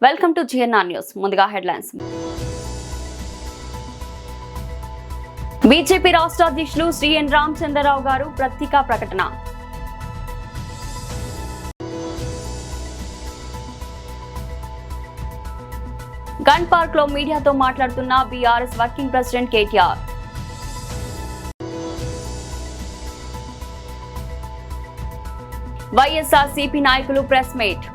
Welcome to GNR news. ముందుగా headlines. BJP రాష్ట్ర అధ్యక్షులు శ్రీ ఎన్ రామచంద్రరావు గారు పత్రికా ప్రకటన. గన్ పార్క్ లో మీడియాతో మాట్లాడుతున్న BRS working president KTR. YSRCP నాయకులు ప్రెస్ మీట్.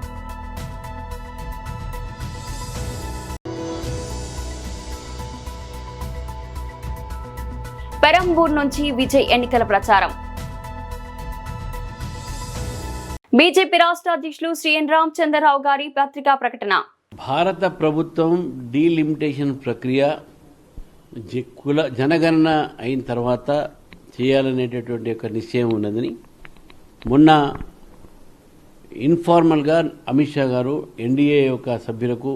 పెరంబూర్ నుంచి విజయ్ ఎన్నికల ప్రచారం. బీజేపీ రాష్ట్ర అధ్యక్షులు శ్రీ ఎన్ రామచంద్రరావు గారి పత్రికా ప్రకటన. భారత ప్రభుత్వం డీలిమిటేషన్ ప్రక్రియ జనగణన అయిన తర్వాత చేయాలనేటటువంటి ఒక నిశ్చయం ఉన్నదని మొన్న ఇన్ఫార్మల్గా అమిత్ షా గారు ఎన్డీఏ యొక్క సభ్యులకు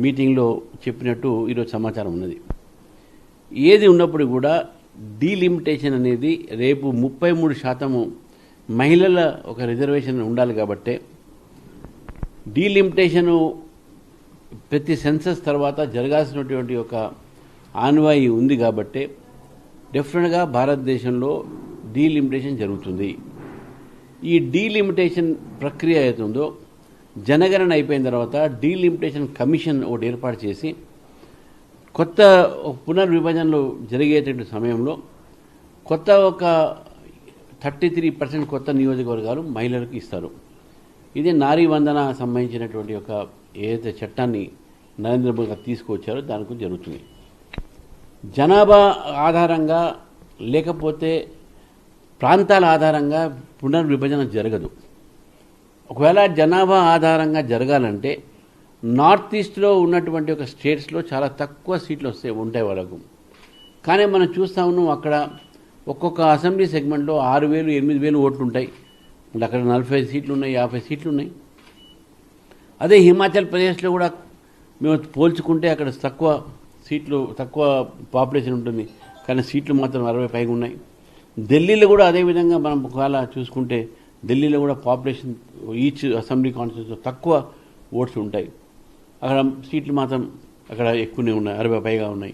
మీటింగ్లో చెప్పినట్టు ఈరోజు సమాచారం ఉన్నది. ఏది ఉన్నప్పుడు కూడా డీలిమిటేషన్ అనేది రేపు 33% మహిళల ఒక రిజర్వేషన్ ఉండాలి కాబట్టి డీలిమిటేషను ప్రతి సెన్సస్ తర్వాత జరగాల్సినటువంటి ఒక ఆన్వాయి ఉంది కాబట్టి డెఫినెట్గా భారతదేశంలో డీలిమిటేషన్ జరుగుతుంది. ఈ డీలిమిటేషన్ ప్రక్రియ అవుతుందో జనగణన అయిపోయిన తర్వాత డీలిమిటేషన్ కమిషన్ ఒకటి ఏర్పాటు చేసి కొత్త పునర్విభజనలు జరిగేటువంటి సమయంలో కొత్త ఒక 33% కొత్త నియోజకవర్గాలు మహిళలకు ఇస్తారు. ఇది నారీ వందన సంబంధించినటువంటి ఒక ఏదైతే చట్టాన్ని నరేంద్ర మోదీ గారు తీసుకువచ్చారో దానికి జరుగుతుంది. జనాభా ఆధారంగా లేకపోతే ప్రాంతాల ఆధారంగా పునర్విభజన జరగదు. ఒకవేళ జనాభా ఆధారంగా జరగాలంటే నార్త్ ఈస్ట్లో ఉన్నటువంటి ఒక స్టేట్స్లో చాలా తక్కువ సీట్లు ఉంటాయి వాళ్ళకు. కానీ మనం చూస్తా ఉన్నాం అక్కడ ఒక్కొక్క అసెంబ్లీ సెగ్మెంట్లో 6,000, 8,000 ఓట్లు ఉంటాయి. అక్కడ 40 సీట్లు ఉన్నాయి, 50 సీట్లు ఉన్నాయి. అదే హిమాచల్ ప్రదేశ్లో కూడా మేము పోల్చుకుంటే అక్కడ తక్కువ పాపులేషన్ ఉంటుంది, కానీ సీట్లు మాత్రం 60 పైగా ఉన్నాయి. ఢిల్లీలో కూడా అదేవిధంగా మనం ఒకవేళ చూసుకుంటే ఢిల్లీలో కూడా పాపులేషన్ ఈచ్ అసెంబ్లీ కాన్స్టిట్యూన్సీలో తక్కువ ఓట్స్ ఉంటాయి. అక్కడ సీట్లు మాత్రం అక్కడ ఎక్కువనే ఉన్నాయి, 60 పైగా ఉన్నాయి.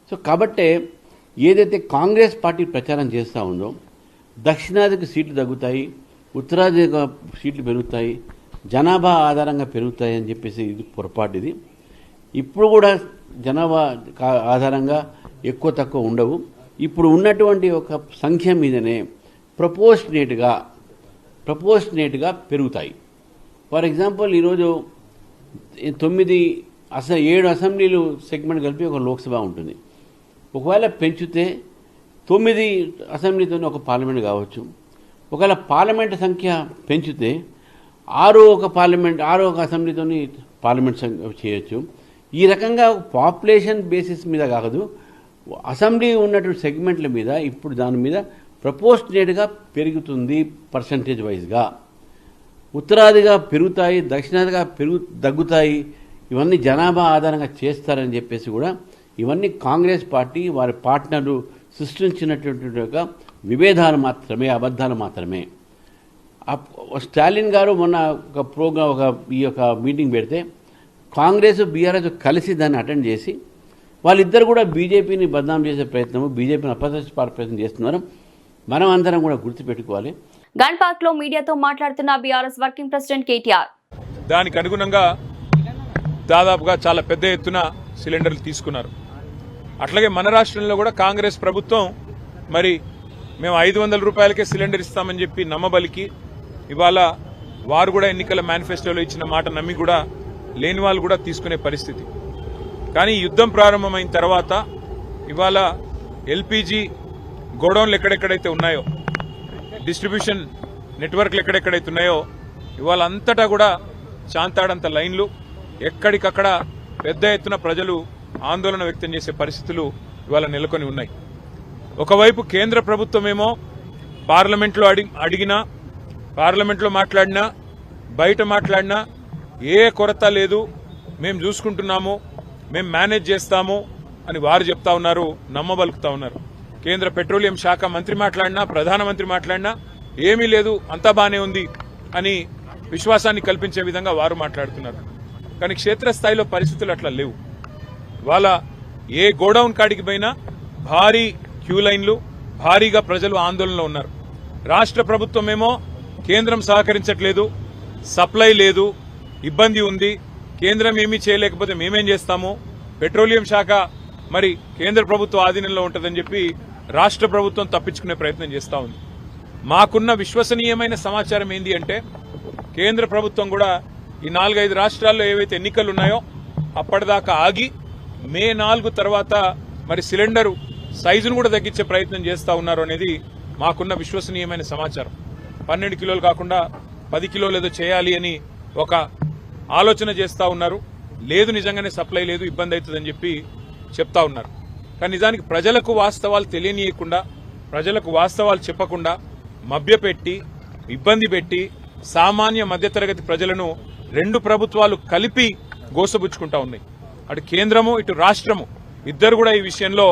సో కాబట్టే ఏదైతే కాంగ్రెస్ పార్టీ ప్రచారం చేస్తూ ఉందో దక్షిణాదికి సీట్లు తగ్గుతాయి, ఉత్తరాది సీట్లు పెరుగుతాయి, జనాభా ఆధారంగా పెరుగుతాయి అని చెప్పేసి ఇది పొరపాటు. ఇది ఇప్పుడు కూడా జనాభా ఆధారంగా ఎక్కువ తక్కువ ఉండవు. ఇప్పుడు ఉన్నటువంటి ఒక సంఖ్య మీదనే ప్రపోర్షనేట్గా పెరుగుతాయి. ఫర్ ఎగ్జాంపుల్ ఈరోజు 7 అసెంబ్లీలు సెగ్మెంట్ కలిపి ఒక లోక్సభ ఉంటుంది. ఒకవేళ పెంచితే 9 అసెంబ్లీతో ఒక పార్లమెంట్ కావచ్చు. ఒకవేళ పార్లమెంట్ సంఖ్య పెంచితే 6 ఒక అసెంబ్లీతో పార్లమెంట్ చేయొచ్చు. ఈ రకంగా పాపులేషన్ బేసిస్ మీద కాదు, అసెంబ్లీ ఉన్నటువంటి సెగ్మెంట్ల మీద ఇప్పుడు దాని మీద ప్రపోర్షనేట్గా పెరుగుతుంది. పర్సంటేజ్ వైజ్గా ఉత్తరాదిగా పెరుగుతాయి, దక్షిణాదిగా తగ్గుతాయి. ఇవన్నీ జనాభా ఆధారంగా చేస్తారని చెప్పేసి కూడా ఇవన్నీ కాంగ్రెస్ పార్టీ వారి పార్ట్నర్లు సృష్టించినటువంటి ఒక విభేదాలు మాత్రమే, అబద్ధాలు మాత్రమే. స్టాలిన్ గారు మొన్న ఈ యొక్క మీటింగ్ పెడితే కాంగ్రెస్ బీఆర్ఎస్ కలిసి దాన్ని అటెండ్ చేసి వాళ్ళిద్దరు కూడా బీజేపీని బదనాం చేసే ప్రయత్నం, బీజేపీని అపదర్శపడే ప్రయత్నం చేస్తున్నారు. మనం అందరం కూడా గుర్తుపెట్టుకోవాలి. గన్ పార్క్ లో మీడియాతో మాట్లాడుతున్న బీఆర్ఎస్ వర్కింగ్ ప్రెసిడెంట్ కేటీఆర్. దానికి అనుగుణంగా దాదాపుగా చాలా పెద్ద ఎత్తున సిలిండర్లు తీసుకున్నారు. అట్లాగే మన రాష్ట్రంలో కూడా కాంగ్రెస్ ప్రభుత్వం మరి మేము 500 రూపాయలకే సిలిండర్ ఇస్తామని చెప్పి నమ్మబలికి ఇవాళ వారు కూడా ఎన్నికల మేనిఫెస్టోలో ఇచ్చిన మాట నమ్మి కూడా లేని వాళ్ళు కూడా తీసుకునే పరిస్థితి. కానీ యుద్ధం ప్రారంభమైన తర్వాత ఇవాళ ఎల్పీజీ గోడౌన్లు ఎక్కడెక్కడైతే ఉన్నాయో, డిస్ట్రిబ్యూషన్ నెట్వర్క్లు ఎక్కడెక్కడైతే ఉన్నాయో ఇవాళ అంతటా కూడా చాంతాడంత లైన్లు, ఎక్కడికక్కడ పెద్ద ఎత్తున ప్రజలు ఆందోళన వ్యక్తం చేసే పరిస్థితులు ఇవాళ నెలకొని ఉన్నాయి. ఒకవైపు కేంద్ర ప్రభుత్వమేమో పార్లమెంట్లో అడిగినా, పార్లమెంట్లో మాట్లాడినా, బయట మాట్లాడినా ఏ కొరత లేదు, మేము చూసుకుంటున్నాము, మేము మేనేజ్ చేస్తాము అని వారు చెప్తా ఉన్నారు, నమ్మబలుకుతా ఉన్నారు. కేంద్ర పెట్రోలియం శాఖ మంత్రి మాట్లాడినా, ప్రధానమంత్రి మాట్లాడినా ఏమీ లేదు, అంతా బానే ఉంది అని విశ్వాసాన్ని కల్పించే విధంగా వారు మాట్లాడుతున్నారు. కానీ క్షేత్రస్థాయిలో పరిస్థితులు అట్లా లేవు. వాళ్ళ ఏ గోడౌన్ కాడికి పోయినా భారీ క్యూ లైన్లు, భారీగా ప్రజలు ఆందోళనలో ఉన్నారు. రాష్ట్ర ప్రభుత్వమేమో కేంద్రం సహకరించట్లేదు, సప్లై లేదు, ఇబ్బంది ఉంది, కేంద్రం ఏమీ చేయలేకపోతే మేమేం చేస్తాము, పెట్రోలియం శాఖ మరి కేంద్ర ప్రభుత్వ ఆధీనంలో ఉంటుందని చెప్పి రాష్ట్ర ప్రభుత్వం తప్పించుకునే ప్రయత్నం చేస్తూ ఉంది. మాకున్న విశ్వసనీయమైన సమాచారం ఏంది అంటే కేంద్ర ప్రభుత్వం కూడా ఈ 4-5 రాష్ట్రాల్లో ఏవైతే ఎన్నికలు ఉన్నాయో అప్పటిదాకా ఆగి మే 4 తర్వాత మరి సిలిండరు సైజును కూడా తగ్గించే ప్రయత్నం చేస్తూ ఉన్నారు అనేది మాకున్న విశ్వసనీయమైన సమాచారం. 12 కిలోలు కాకుండా 10 కిలోలు ఏదో చేయాలి అని ఒక ఆలోచన చేస్తూ ఉన్నారు. లేదు, నిజంగానే సప్లై లేదు, ఇబ్బంది అవుతుందని చెప్పి చెప్తా ఉన్నారు. కానీ నిజానికి ప్రజలకు వాస్తవాలు తెలియనీయకుండా, ప్రజలకు వాస్తవాలు చెప్పకుండా మభ్యపెట్టి ఇబ్బంది పెట్టి సామాన్య మధ్యతరగతి ప్రజలను రెండు ప్రభుత్వాలు కలిపి గోసబుచ్చుకుంటా ఉన్నాయి. అటు కేంద్రము ఇటు రాష్ట్రము ఇద్దరు కూడా ఈ విషయంలో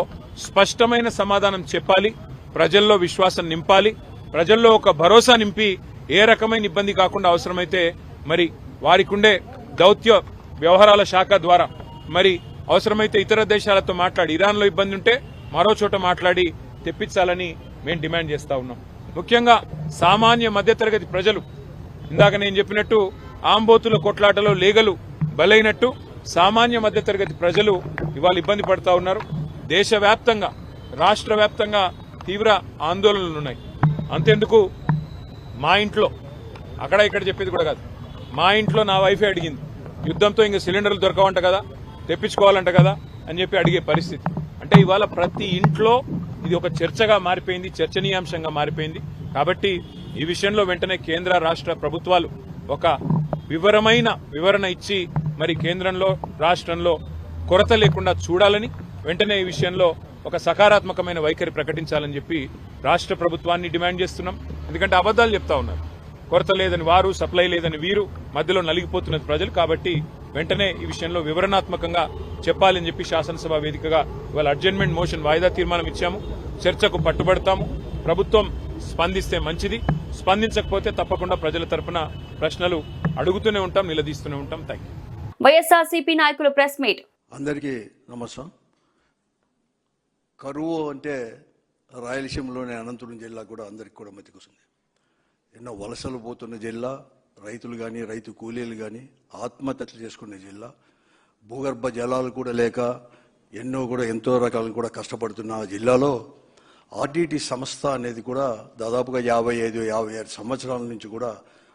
స్పష్టమైన సమాధానం చెప్పాలి, ప్రజల్లో విశ్వాసం నింపాలి, ప్రజల్లో ఒక భరోసా నింపి ఏ రకమైన ఇబ్బంది కాకుండా అవసరమైతే మరి వారికి ఉండే దౌత్య వ్యవహారాల శాఖ ద్వారా మరి అవసరమైతే ఇతర దేశాలతో మాట్లాడి ఇరాన్లో ఇబ్బంది ఉంటే మరో చోట మాట్లాడి తెప్పించాలని మేము డిమాండ్ చేస్తా ఉన్నాం. ముఖ్యంగా సామాన్య మధ్యతరగతి ప్రజలు ఇందాక నేను చెప్పినట్టు ఆంబోతుల కొట్లాటలో లేగలు బలైనట్టు సామాన్య మధ్యతరగతి ప్రజలు ఇవాళ ఇబ్బంది పడతా ఉన్నారు. దేశవ్యాప్తంగా రాష్ట్ర వ్యాప్తంగా తీవ్ర ఆందోళనలున్నాయి. అంతెందుకు మా ఇంట్లో అక్కడ ఇక్కడ చెప్పేది కూడా కాదు, మా ఇంట్లో నా వైఫే అడిగింది, యుద్ధంతో ఇంకా సిలిండర్లు దొరకవంట కదా, తెప్పించుకోవాలంట కదా అని చెప్పి అడిగే పరిస్థితి. అంటే ఇవాళ ప్రతి ఇంట్లో ఇది ఒక చర్చగా మారిపోయింది, చర్చనీయాంశంగా మారిపోయింది. కాబట్టి ఈ విషయంలో వెంటనే కేంద్ర రాష్ట్ర ప్రభుత్వాలు ఒక వివరణ ఇచ్చి మరి కేంద్రంలో రాష్ట్రంలో కొరత లేకుండా చూడాలని, వెంటనే ఈ విషయంలో ఒక సకారాత్మకమైన వైఖరి ప్రకటించాలని చెప్పి రాష్ట్ర ప్రభుత్వాన్ని డిమాండ్ చేస్తున్నాం. ఎందుకంటే అబద్దాలు చెప్తా ఉన్నారు, కొరత లేదని వారు, సప్లై లేదని వీరు, మధ్యలో నలిగిపోతున్నది ప్రజలు. కాబట్టి వెంటనే ఈ విషయంలో వివరణాత్మకంగా చెప్పాలని చెప్పి శాసనసభ వేదికగా ఇవాళ అడ్జర్న్మెంట్ మోషన్ వాయిదా తీర్మానం ఇచ్చాము. చర్చకు పట్టుబడతాము. ప్రభుత్వం స్పందిస్తే మంచిది, స్పందించకపోతే తప్పకుండా ప్రజల తరపున ప్రశ్నలు అడుగుతూనే ఉంటాం, నిలదీస్తూనే ఉంటాం. Thank you. వైఎస్ఆర్సీపీ నాయకులు ప్రెస్ మీట్. అందరికీ నమస్కారం. కరువు అంటే రాయలసీమలోని అనంతపురం జిల్లా కూడా అందరికి కూడా మతికొస్తుంది. ఎన్నో వలసలు పోతున్న జిల్లా, రైతులు కానీ రైతు కూలీలు కానీ ఆత్మహత్యలు చేసుకునే జిల్లా, భూగర్భ జలాలు కూడా లేక ఎంతో రకాలను కూడా కష్టపడుతున్న ఆ జిల్లాలో ఆర్టీటీ సంస్థ అనేది కూడా దాదాపుగా 55-56 సంవత్సరాల నుంచి కూడా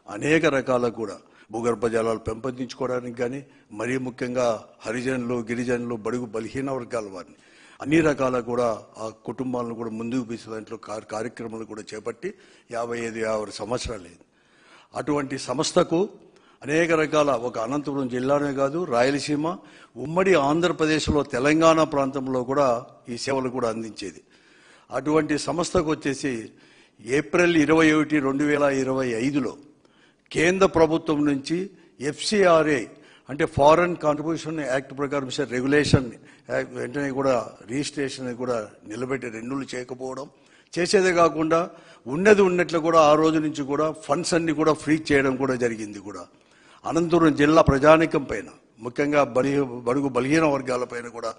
అనేక రకాల కూడా భూగర్భ జలాలు పెంపొందించుకోవడానికి కానీ, మరీ ముఖ్యంగా హరిజనులు, గిరిజనులు, బడుగు బలహీన వర్గాల వారిని అన్ని రకాల కూడా ఆ కుటుంబాలను కూడా ముందుకు తీసే దాంట్లో కార్యక్రమాలు కూడా చేపట్టి 55-56 సంవత్సరాలు అయింది. అటువంటి సంస్థకు అనేక రకాల ఒక అనంతపురం జిల్లానే కాదు, రాయలసీమ, ఉమ్మడి ఆంధ్రప్రదేశ్లో తెలంగాణ ప్రాంతంలో కూడా ఈ సేవలు కూడా అందించేది. అటువంటి సంస్థకు వచ్చేసి ఏప్రిల్ 21, 2025లో కేంద్ర ప్రభుత్వం నుంచి FCRA అంటే ఫారెన్ కాంట్రిబ్యూషన్ యాక్ట్ ప్రకారం రెగ్యులేషన్ వెంటనే కూడా రిజిస్ట్రేషన్ కూడా నిలబెట్టి రెన్యూలు చేయకపోవడం, చేసేదే కాకుండా ఉన్నట్లు కూడా ఆ రోజు నుంచి కూడా ఫండ్స్ అన్ని కూడా ఫ్రీ చేయడం కూడా జరిగింది. కూడా అనంతపురం జిల్లా ప్రజానికం పైన, ముఖ్యంగా బడుగు బలహీన వర్గాల పైన కూడా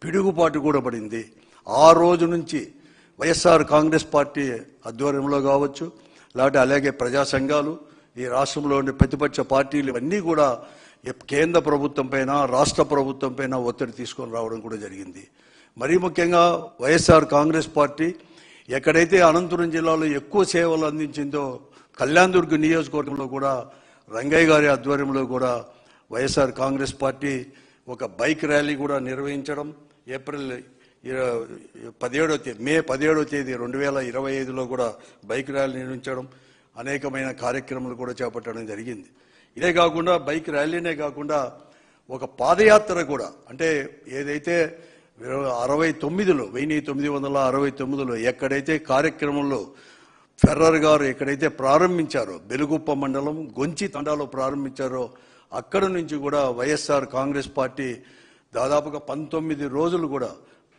పిడుగుపాటు కూడా పడింది. ఆ రోజు నుంచి వైఎస్ఆర్ కాంగ్రెస్ పార్టీ ఆధ్వర్యంలో కావచ్చు, లేకపోతే అలాగే ప్రజా సంఘాలు, ఈ రాష్ట్రంలో ఉండే ప్రతిపక్ష పార్టీలు అన్నీ కూడా కేంద్ర ప్రభుత్వం పైన, రాష్ట్ర ప్రభుత్వం పైన ఒత్తిడి తీసుకొని రావడం కూడా జరిగింది. మరీ ముఖ్యంగా వైఎస్ఆర్ కాంగ్రెస్ పార్టీ ఎక్కడైతే అనంతపురం జిల్లాలో ఎక్కువ సేవలు అందించిందో కళ్యాణదుర్గ్ నియోజకవర్గంలో కూడా రంగయ్య గారి ఆధ్వర్యంలో కూడా వైఎస్ఆర్ కాంగ్రెస్ పార్టీ ఒక బైక్ ర్యాలీ కూడా నిర్వహించడం, మే 17వ తేదీ 2025లో కూడా బైక్ ర్యాలీ నిర్వహించడం, అనేకమైన కార్యక్రమాలు కూడా చేపట్టడం జరిగింది. ఇదే కాకుండా బైక్ ర్యాలీనే కాకుండా ఒక పాదయాత్ర కూడా, అంటే ఏదైతే 1969లో ఎక్కడైతే కార్యక్రమంలో ఫెర్రర్ గారు ఎక్కడైతే ప్రారంభించారో, బెలుగుప్ప మండలం గొంచి తండాలో ప్రారంభించారో, అక్కడ నుంచి కూడా వైఎస్ఆర్ కాంగ్రెస్ పార్టీ దాదాపుగా 19 రోజులు కూడా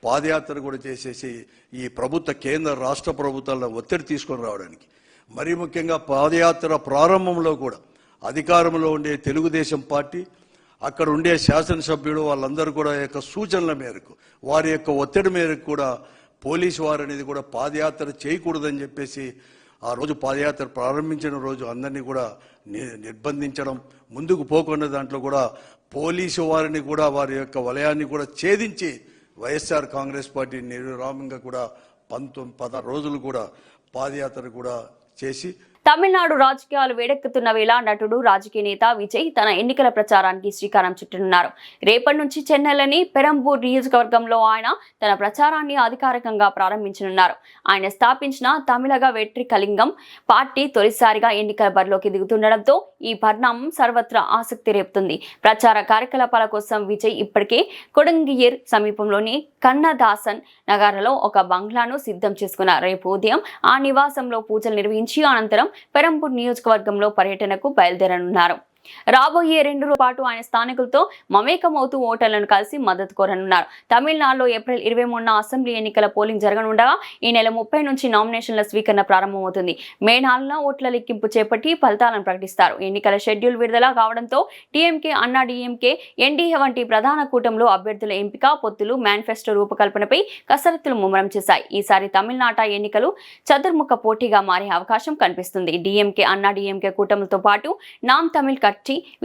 పాదయాత్ర కూడా చేసేసి ఈ ప్రభుత్వ కేంద్ర రాష్ట్ర ప్రభుత్వాల ఒత్తిడి తీసుకొని రావడానికి, మరీ ముఖ్యంగా పాదయాత్ర ప్రారంభంలో కూడా అధికారంలో ఉండే తెలుగుదేశం పార్టీ, అక్కడ ఉండే శాసనసభ్యులు వాళ్ళందరూ కూడా యొక్క సూచనల మేరకు వారి యొక్క ఒత్తిడి మేరకు కూడా పోలీసు వారు అనేది కూడా పాదయాత్ర చేయకూడదని చెప్పేసి ఆ రోజు పాదయాత్ర ప్రారంభించిన రోజు అందరినీ కూడా నిర్బంధించడం, ముందుకు పోకుండా దాంట్లో కూడా పోలీసు వారిని కూడా వారి యొక్క వలయాన్ని కూడా ఛేదించి వైఎస్ఆర్ కాంగ్రెస్ పార్టీ నిర్విరామంగా కూడా 16 రోజులు కూడా పాదయాత్ర కూడా చేసి తమిళనాడు రాజకీయాలు వేడెక్కుతున్న వేళ నటుడు రాజకీయ నేత విజయ్ తన ఎన్నికల ప్రచారానికి శ్రీకారం చుట్టనున్నారు. రేపటి నుంచి చెన్నైలోని పెరంబూర్ నియోజకవర్గంలో ఆయన తన ప్రచారాన్ని అధికారికంగా ప్రారంభించనున్నారు. ఆయన స్థాపించిన తమిళగ వెట్రి కళింగం పార్టీ తొలిసారిగా ఎన్నికల బరిలోకి దిగుతుండటంతో ఈ పరిణామం సర్వత్రా ఆసక్తి రేపుతుంది. ప్రచార కార్యకలాపాల కోసం విజయ్ ఇప్పటికే కొడంగియర్ సమీపంలోని కన్నదాసన్ నగర్లో ఒక బంగ్లాను సిద్ధం చేసుకున్నారు. రేపు ఉదయం ఆ నివాసంలో పూజలు నిర్వహించి అనంతరం పెరంబూర్ నియోజకవర్గంలో పర్యటనకు బయలుదేరనున్నారు. రాబోయే 2 రోజుల పాటు ఆయన స్థానికులతో మమేకమవుతూ ఓటర్లను కలిసి మద్దతు కోరనున్నారు. తమిళనాడులో ఏప్రిల్ 23న అసెంబ్లీ ఎన్నికల పోలింగ్ జరగనుండగా ఈ నెల 30 నుంచి నామినేషన్ల స్వీకరణ ప్రారంభమవుతుంది. మే 4న ఓట్ల లెక్కింపు చేపట్టి ఫలితాలను ప్రకటిస్తారు. ఎన్నికల షెడ్యూల్ విడుదల కావడంతో టీఎంకే, అన్నా డీఎంకే, ఎన్డీఏ వంటి ప్రధాన కూటమిలో అభ్యర్థుల ఎంపిక, పొత్తులు, మేనిఫెస్టో రూపకల్పనపై కసరత్తులు ముమ్మరం చేశాయి. ఈసారి తమిళనాట ఎన్నికలు చతుర్ముఖ పోటీగా మారే అవకాశం కనిపిస్తుంది. డీఎంకే, అన్నా డీఎంకే కూటమిలతో పాటు నామ్ తమిళ్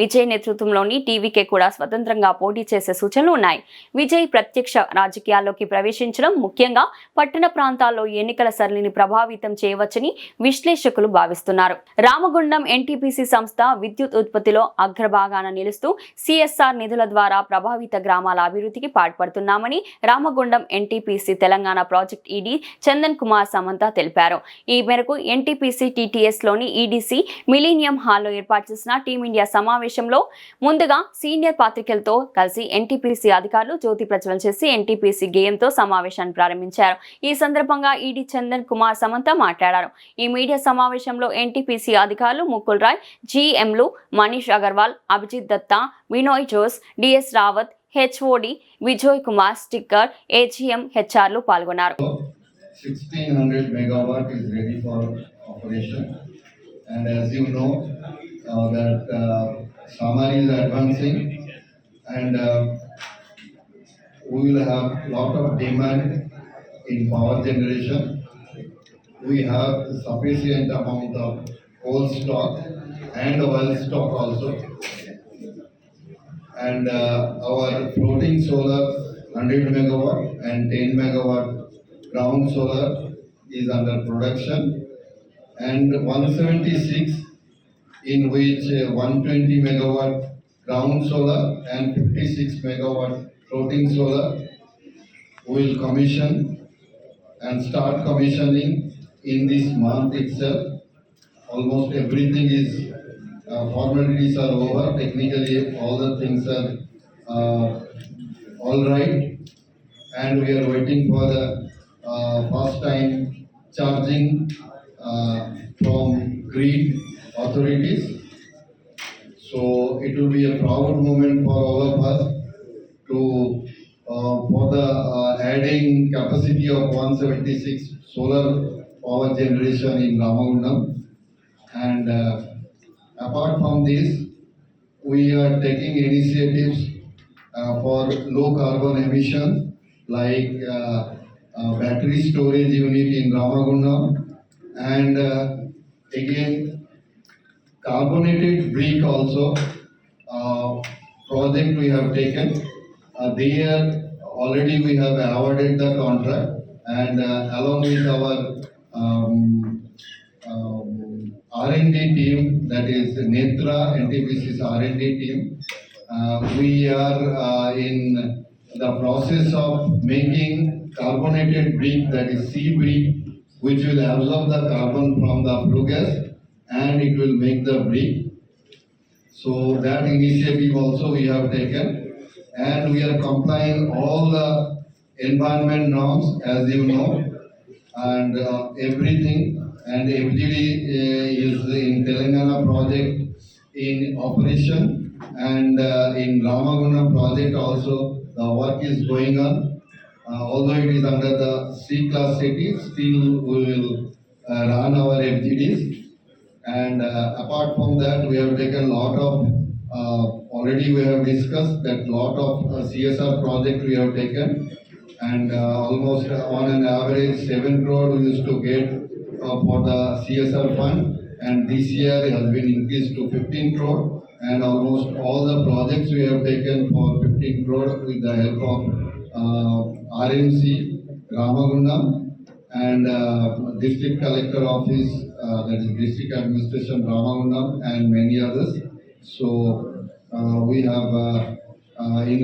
విజయ్ నేతృత్వంలోని టీవీకే కూడా స్వతంత్రంగా పోటీ చేసే సూచనలు ఉన్నాయి. విజయ్ ప్రత్యక్ష రాజకీయాల్లోకి ప్రవేశించడం ముఖ్యంగా పట్టణ ప్రాంతాల్లో ఎన్నికల సరళిని ప్రభావితం చేయవచ్చని విశ్లేషకులు భావిస్తున్నారు. రామగుండం ఎన్టీపీసీ సంస్థ విద్యుత్ ఉత్పత్తిలో అగ్రభాగాన నిలుస్తూ సిఎస్ఆర్ నిధుల ద్వారా ప్రభావిత గ్రామాల అభివృద్ధికి పాటుపడుతున్నామని Ramagundam NTPC Telangana project ED Chandan Kumar Samanta తెలిపారు. ఈ మేరకు ఎన్టీపీసీ టీటీఎస్ లోని ఈడీసీ మిలీనియం హాల్లో ఏర్పాటు చేసిన టీమిండియా సమావేశంలో ముందుగా సీనియర్ పాత్రికలతో కలిసి ఎన్టీపీసీ అధికారులు జ్యోతి ప్రజ్వలన చేసి ఎన్టీపీసీ గేయంతో సమావేశాన్ని ప్రారంభించారు. ఈ సందర్భంగా ఈడీ చందన్ కుమార్ సమంత మాట్లాడారు. ఈ మీడియా సమావేశంలో ఎన్టీపీసీ అధికారులు ముకుల్ రాయ్, జీఎంలు Manish Agarwal, Abhijit Dutta, Vinoy Jose, DS Rawat, HOD Vijay Kumar, sticker, AGM, హెచ్ఆర్లు పాల్గొన్నారు. 1600 megawatt is ready for operation, and as you know that Samari is advancing, and we will have lot of demand in power generation. We have sufficient amount of coal stock and oil stock also, and our floating solar 100 megawatt and 10 megawatt ground solar is under production, and 176 in which 120 megawatt ground solar and 56 megawatt floating solar will commission and start commissioning in this month itself. Almost everything is formalities are over. Technically all the things are all right, and we are waiting for the first time charging from grid authorities. So it will be a proud moment for all of us to for the adding capacity of 176 solar power generation in Ramagundam, and apart from this we are taking initiatives for low carbon emissions like battery storage unit in Ramagundam, and again carbonated brick also project we have taken. There already we have awarded the contract, and along with our R&D team, that is Netra NTPC's R&D team, we are in the process of making carbonated brick, that is sea brick, which will absorb the carbon from the flue gas and it will make the brick. So that initiative also we have taken, and we are complying all the environment norms, as you know, and everything. And FGD is in Telangana project in operation, and in Ramagundam project also the work is going on. Although it is under the C-class city, still we will run our FGDs. And apart from that, we have taken a lot of already we have discussed that lot of CSR project we have taken, and almost on an average 7 crore we used to get for the CSR fund, and this year it has been increased to 15 crore, and almost all the projects we have taken for 15 crore with the help of RMC, Ramagundam, and district collector office, that is district administration Ramagundam, and many others. So we are in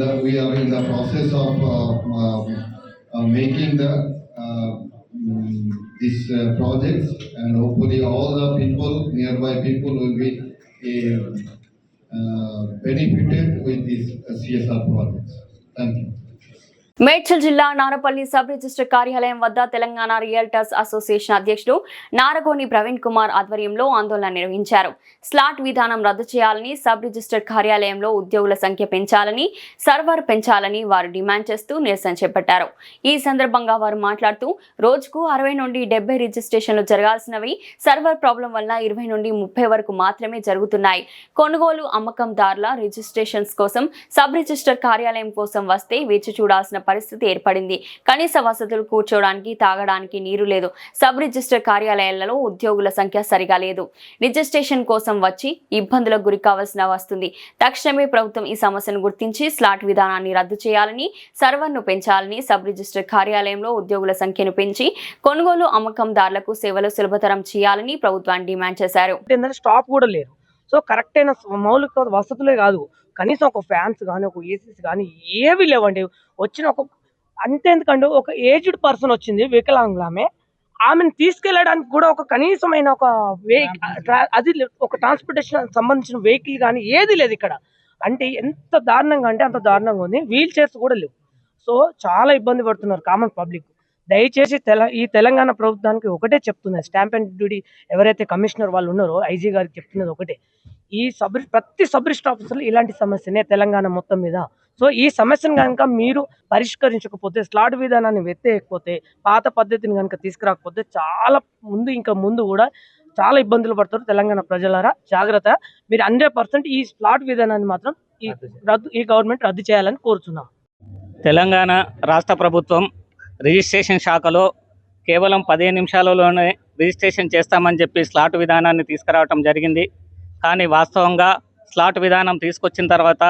the process of making the these projects, and hopefully all the people, nearby people, will be benefited with these CSR projects. Thank you. Medchal జిల్లా Narapally sub register కార్యాలయం వద్ద Telangana realtors association అధ్యక్షుడు నారగోని ప్రవీణ్ కుమార్ ఆధ్వర్యంలో ఆందోళన నిర్వహించారు. Slot విధానం రద్దు చేయాలని, సబ్ రిజిస్టర్ కార్యాలయంలో ఉద్యోగుల సంఖ్య పెంచాలని, సర్వర్ పెంచాలని వారు డిమాండ్ చేస్తూ నిరసన చేపట్టారు. ఈ సందర్భంగా వారు మాట్లాడుతూ రోజుకు 60 నుండి 70 రిజిస్ట్రేషన్లు జరగాల్సినవి సర్వర్ ప్రాబ్లం వల్ల 20 నుండి 30 వరకు మాత్రమే జరుగుతున్నాయి. కొనుగోలు అమ్మకందారుల రిజిస్ట్రేషన్స్ కోసం సబ్ రిజిస్టర్ కార్యాలయం కోసం వస్తే వేచి చూడాల్సిన పరిస్థితి ఏర్పడింది. కనీస వసతులు, కూర్చోడానికి, తాగడానికి నీరు లేదు. సబ్ రిజిస్టర్ కార్యాలయాలలో ఉద్యోగుల సంఖ్య సరిగా లేదు. రిజిస్ట్రేషన్ కోసం వచ్చి ఇబ్బందులకు గురి కావాల్సిన వస్తుంది. తక్షణమే ప్రభుత్వం ఈ సమస్యను గుర్తించి స్లాట్ విధానాన్ని రద్దు చేయాలని, సర్వర్ను పెంచాలని, సబ్ రిజిస్టర్ కార్యాలయంలో ఉద్యోగుల సంఖ్యను పెంచి కొనుగోలు అమ్మకందారులకు సేవలు సులభతరం చేయాలని ప్రభుత్వాన్ని డిమాండ్ చేశారు. స్టాప్ కూడా లేరు. సో కరెక్ట్ అయిన మౌలిక వసతులే కాదు, కనీసం ఒక ఫ్యాన్స్ కానీ, ఒక ఏసీస్ కానీ ఏవి లేవండి. వచ్చిన ఒక అంతేందుకంటే ఒక ఏజ్డ్ పర్సన్ వచ్చింది, వికలాంగులామె, ఆమెను తీసుకెళ్ళడానికి కూడా ఒక కనీసమైన ఒక అది ఒక ట్రాన్స్పోర్టేషన్ సంబంధించిన వెహికల్ కానీ ఏది లేదు ఇక్కడ. అంటే ఎంత దారుణంగా అంటే అంత దారుణంగా ఉంది. వీల్ చైర్స్ కూడా లేవు. సో చాలా ఇబ్బంది పడుతున్నారు కామన్ పబ్లిక్. దయచేసి ఈ తెలంగాణ ప్రభుత్వానికి ఒకటే చెప్తున్నది, స్టాంప్ అండ్ డ్యూటీ ఎవరైతే కమిషనర్ వాళ్ళు ఉన్నారో ఐజీ గారికి చెప్తున్నది ఒకటే, ఈ ప్రతి సబ్ రిజిస్టర్ ఆఫీసులో ఇలాంటి సమస్యనే తెలంగాణ మొత్తం మీద. సో ఈ సమస్యను కనుక మీరు పరిష్కరించకపోతే, స్లాట్ విధానాన్ని వెత్తేయకపోతే, పాత పద్ధతిని కనుక తీసుకురాకపోతే చాలా ముందు కూడా చాలా ఇబ్బందులు పడతారు తెలంగాణ ప్రజలారా. జాగ్రత్త, మీరు 100% ఈ స్లాట్ విధానాన్ని మాత్రం ఈ గవర్నమెంట్ రద్దు చేయాలని కోరుతున్నాం. తెలంగాణ రాష్ట్ర ప్రభుత్వం రిజిస్ట్రేషన్ శాఖలో కేవలం 15 నిమిషాలలోనే రిజిస్ట్రేషన్ చేస్తామని చెప్పి స్లాట్ విధానాన్ని తీసుకురావటం జరిగింది. కానీ వాస్తవంగా స్లాట్ విధానం తీసుకొచ్చిన తర్వాత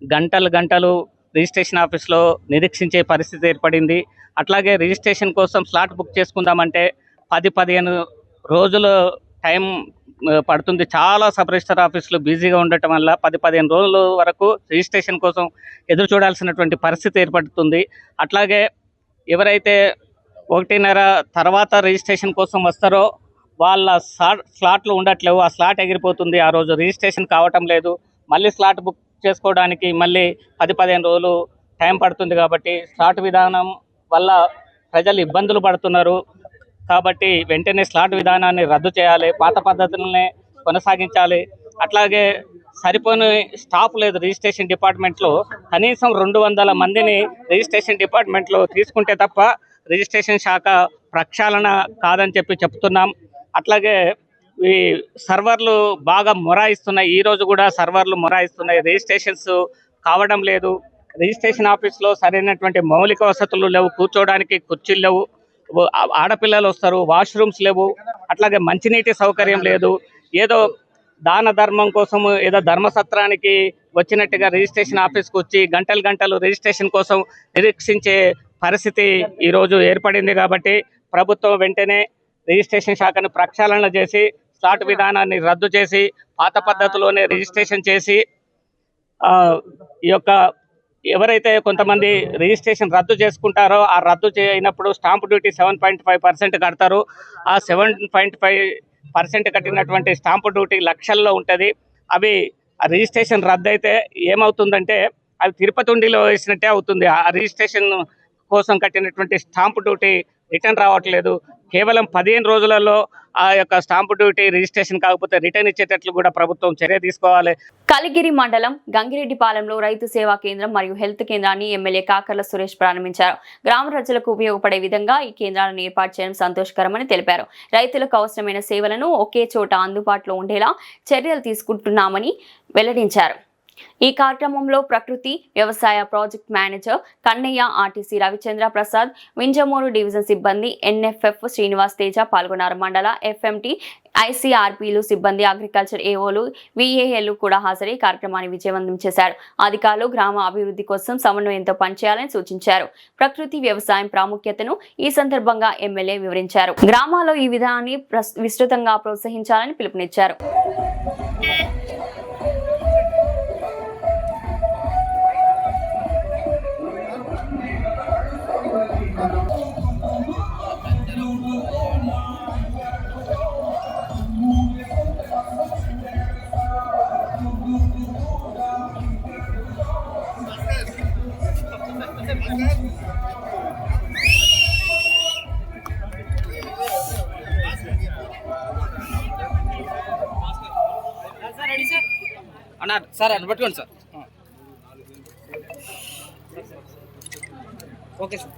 గంటలు రిజిస్ట్రేషన్ ఆఫీస్లో నిరీక్షించే పరిస్థితి ఏర్పడింది. అట్లాగే రిజిస్ట్రేషన్ కోసం స్లాట్ బుక్ చేసుకుందామంటే 10-15 రోజులు టైం పడుతుంది. చాలా సబ్ రిజిస్టర్ ఆఫీసులు బిజీగా ఉండటం వల్ల 10-15 రోజుల వరకు రిజిస్ట్రేషన్ కోసం ఎదురు చూడాల్సినటువంటి పరిస్థితి ఏర్పడుతుంది. అట్లాగే ఎవరైతే 1:30 తర్వాత రిజిస్ట్రేషన్ కోసం వస్తారో వాళ్ళ స్లాట్లు ఉండట్లేవు. ఆ స్లాట్ ఎగిరిపోతుంది. ఆ రోజు రిజిస్ట్రేషన్ కావటం లేదు. మళ్ళీ స్లాట్ బుక్ చేసుకోవడానికి మళ్ళీ 10-15 రోజులు టైం పడుతుంది. కాబట్టి స్లాట్ విధానం వల్ల ప్రజలు ఇబ్బందులు పడుతున్నారు. కాబట్టి వెంటనే స్లాట్ విధానాన్ని రద్దు చేయాలి, పాత పద్ధతులనే కొనసాగించాలి. అట్లాగే సరిపోని స్టాఫ్ లేదు రిజిస్ట్రేషన్ డిపార్ట్మెంట్లో. కనీసం 200 మందిని రిజిస్ట్రేషన్ డిపార్ట్మెంట్లో తీసుకుంటే తప్ప రిజిస్ట్రేషన్ శాఖ ప్రక్షాళన కాదని చెప్తున్నాం. అట్లాగే ఈ సర్వర్లు బాగా మొరాయిస్తున్నాయి. ఈరోజు కూడా సర్వర్లు మొరాయిస్తున్నాయి. రిజిస్ట్రేషన్స్ కావడం లేదు. రిజిస్ట్రేషన్ ఆఫీస్లో సరైనటువంటి మౌలిక వసతులు లేవు. కూర్చోవడానికి కుర్చీలు లేవు. ఆడపిల్లలు వస్తారు, వాష్రూమ్స్ లేవు. అట్లాగే మంచినీటి సౌకర్యం లేదు. ఏదో దాన ధర్మం కోసం ఏదో ధర్మసత్రానికి వచ్చినట్టుగా రిజిస్ట్రేషన్ ఆఫీస్కి వచ్చి గంటలు రిజిస్ట్రేషన్ కోసం నిరీక్షించే పరిస్థితి ఈరోజు ఏర్పడింది. కాబట్టి ప్రభుత్వం వెంటనే రిజిస్ట్రేషన్ శాఖను ప్రక్షాళన చేసి స్లాట్ విధానాన్ని రద్దు చేసి పాత పద్ధతిలోనే రిజిస్ట్రేషన్ చేసి ఈ యొక్క ఎవరైతే కొంతమంది రిజిస్ట్రేషన్ రద్దు చేసుకుంటారో ఆ రద్దు చేయనప్పుడు స్టాంప్ డ్యూటీ 7.5% కడతారు. ఆ 7.5% కట్టినటువంటి స్టాంప్ డ్యూటీ లక్షల్లో ఉంటుంది. అవి రిజిస్ట్రేషన్ రద్దు అయితే ఏమవుతుందంటే అవి తిరుపతి ఉండిలో వేసినట్టే అవుతుంది. ఆ రిజిస్ట్రేషన్ కోసం కట్టినటువంటి స్టాంప్ డ్యూటీ రిటర్న్ రావట్లేదు. కేవలం 15 రోజులలో ఆ యొక్క స్టాంప్ డ్యూటీ రిజిస్ట్రేషన్ కాకపోతే రిటర్న్ ఇచ్చేటట్లు కూడా ప్రభుత్వం చర్య తీసుకోవాలి. కలిగిరి మండలం గంగిరెడ్డిపాలెంలో రైతు సేవా కేంద్రం మరియు హెల్త్ కేంద్రాన్ని ఎమ్మెల్యే కాకర్ల సురేష్ ప్రారంభించారు. గ్రామ ప్రజలకు ఉపయోగపడే విధంగా ఈ కేంద్రాలను ఏర్పాటు చేయడం సంతోషకరమని తెలిపారు. రైతులకు అవసరమైన సేవలను ఒకే చోట అందుబాటులో ఉండేలా చర్యలు తీసుకుంటున్నామని వెల్లడించారు. ఈ కార్యక్రమంలో ప్రకృతి వ్యవసాయ project manager Kannayya, RTC Ravichandra Prasad, Vinjamuru division సిబ్బంది, ఎన్ఎఫ్ఎఫ్ శ్రీనివాస్ తేజ పాల్గొన్నారు. మండల ఎఫ్ఎంటీ, ఐసీఆర్పీలు సిబ్బంది, అగ్రికల్చర్ ఏఓలు, విఏఎల్ కూడా హాజరై కార్యక్రమాన్ని విజయవంతం చేశారు. అధికారులు గ్రామ అభివృద్ధి కోసం సమన్వయంతో పనిచేయాలని సూచించారు. ప్రకృతి వ్యవసాయం ప్రాముఖ్యతను ఈ సందర్భంగా ఎమ్మెల్యే వివరించారు. గ్రామాల్లో ఈ విధానాన్ని విస్తృతంగా ప్రోత్సహించాలని పిలుపునిచ్చారు. అన్న సార్ అన్న పట్టుకోండి సార్. Okay sir.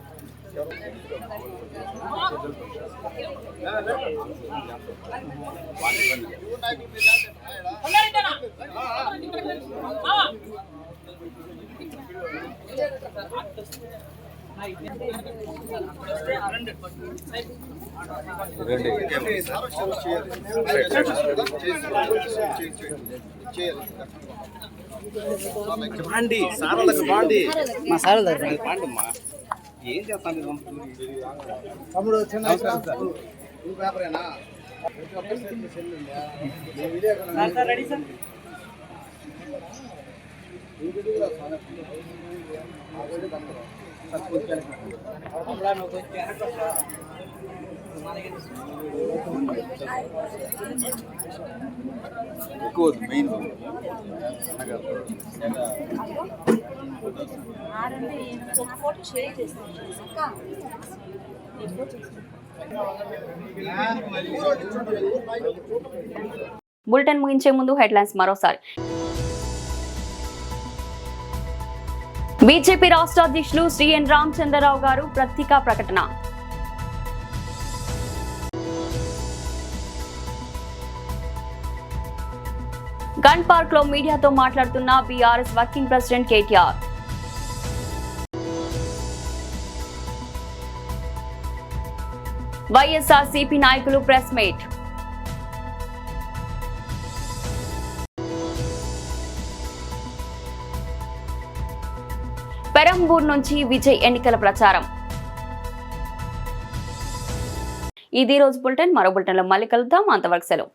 బాండి సార్లకు బాండి మా సార్ బాండి అమ్మా ఏం చేస్తాను తమ్ముడు చిన్న పేపరేనా రెడీ సార్. ఎక్కువ మెయిన్ బులెటిన్ ముగించే ముందు హెడ్లైన్స్ మరోసారి. బీజేపీ రాష్ట్ర అధ్యక్షులు శ్రీ ఎన్ రామచంద్రరావు గారు పత్రికా ప్రకటన. గన్ పార్క్ లో మీడియాతో మాట్లాడుతున్న BRS working president KTR. YSRCP నాయకులు ప్రెస్ మీట్. పెరంబూర్ నుంచి విజయ్ ఎన్నికల ప్రచారం. ఇది రోజు బులెటిన్. మరో బులెటిన్లో మళ్ళీ కలుద్దాం. అంతవరకు సెలవు.